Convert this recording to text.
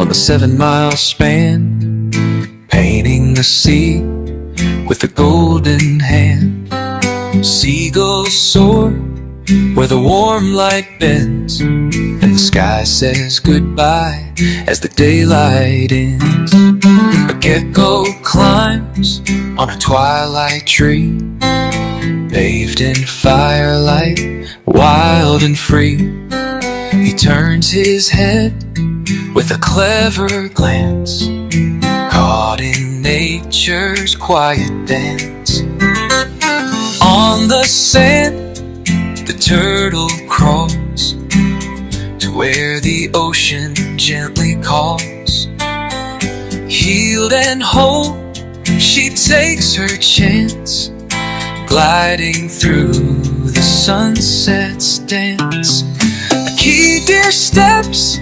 on the 7-mile span, painting the sea with a golden hand. Seagulls soar where the warm light bends, and the sky says goodbye as the daylight ends. A gecko climbs on a twilight tree, bathed in firelight, wild and free. He turns his head with a clever glance, caught in nature's quiet dance. On the sand, the turtle crawls to where the ocean gently calls. Healed and whole, she takes her chance, gliding through the sunset's dance. A key deer steps